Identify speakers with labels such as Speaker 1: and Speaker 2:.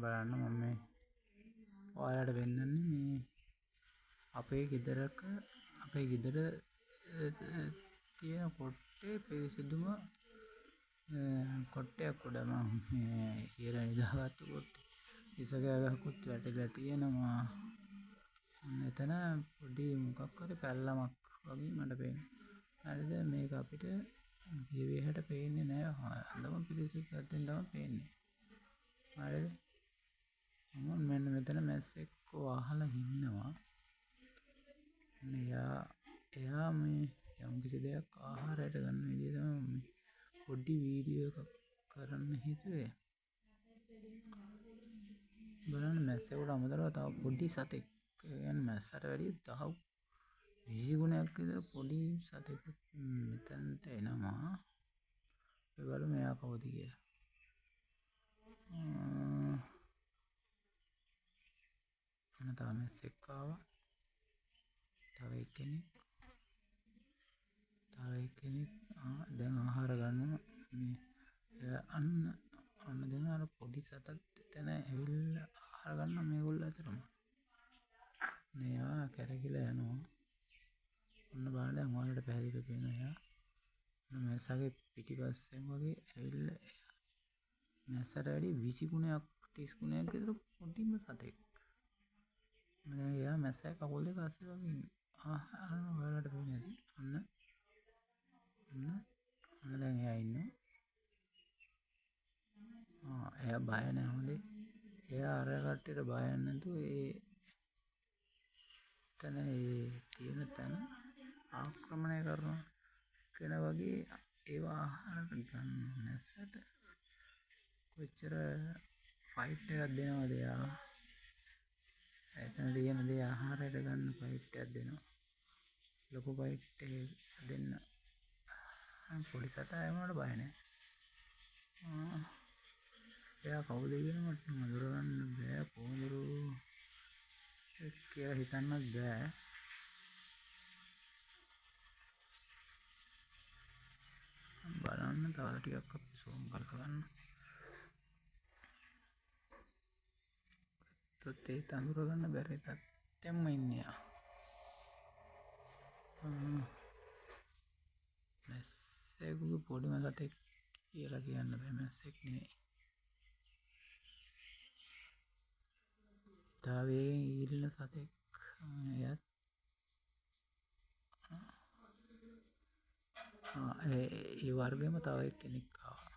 Speaker 1: බලන්න මම මේ ඔයාලට පෙන්නන්නේ මේ අපේ ගෙදර තියෙන කොට්ටේ පිරිසිදුම කොට්ටයක් උඩ මම ඉර නිදාගත්තු කොට්ටේ ඉසකෑගහකුත් වැටිලා තියෙනවා. එතන පොඩි මොකක් හරි පැල්ලමක් වගේ මට පේනවා. හරිද? මේක අපිට දිවයට පේන්නේ නැහැ. හොඳම පිරිසිදු පැත්තෙන් තමයි පේන්නේ. හරිද? මෙන්න මෙතන මැස්සෙක්ව අහලා ඉන්නවා. එයා මේ යම් කිසි දෙයක් ආහාරයට ගන්න විදිය තමයි පොඩි වීඩියෝ එකක් කරන්න හිතුවේ. බලන්න මැස්සෙකුට අමතරව තව පොඩි සතෙක්, කියන්නේ මැස්සට වැඩිය 10 20 ගුණයක් විතර පොඩි සතෙකුත් මෙතනට එනවා. ඒ බලමු මෙයා කවුද කියලා. අන්න තව මැස්සෙක් ආවා. තව එක්කෙනෙක් දැන් ආහාර ගන්නවා. අන්න දැන් අර පොඩි සතත් එතන ඇවිල්ලා ආහාර ගන්නවා මේගොල්ලෝ අතරම. මෙයා කැරකිලා යනවා. ඔන්න බලන්න දැන් ඔයාලට පැහැදිලිව පේනවා එයා. මැස්සගේ පිටිපස්සෙන් වගේ ඇවිල්ලා මැස්සට වැඩි 20 ගුණයක් 30 ගුණයක් විතර පොඩිම සතෙක්. දැන් එයා මැස්සගේ කකුල් දෙක අස්සේ වගේ ඉන්නවා. ඔයාලට පේන්නේ නැති. අන්න දැන් එයා ඉන්නවා. එයා බය නැහැ හොඳේ. එයා අර කට්ටියට බය නැතුව තන තියෙන තැන ආක්‍රමණය කරනවා කියන වගේ ඒවා ආහාර ගන්න මැස්සට කොච්චර ෆයිට් එකක් දෙනවද එයා. එතන තියෙන දේ ආහාරයට ගන්න ෆයිට් එකක් දෙනවා. ලොකු ෆයිට් එකක් දෙන්න. පොඩි සතා එයාට බය නැහැ. එයා කවුද කියලා මට මඳුරගන්න බෑ. කොහොමද කියලා හිතන්නත් බෑ. බලන්න තව ටිකක් අපි සූම් කරලා ගන්න. තොත් ඒ තඳුර ගන්න බැරි තත්ත්වෙම ඉන්නේ යා. මැස්සෙකුගේ පොඩිම සතෙක් කියලා කියන්න බෑ. මැස්සෙක් නෙවෙයි. තාවේ ඉන්න සතෙක්. එයත් ඒ වර්ගෙම තව එක්කෙනෙක් ආවා.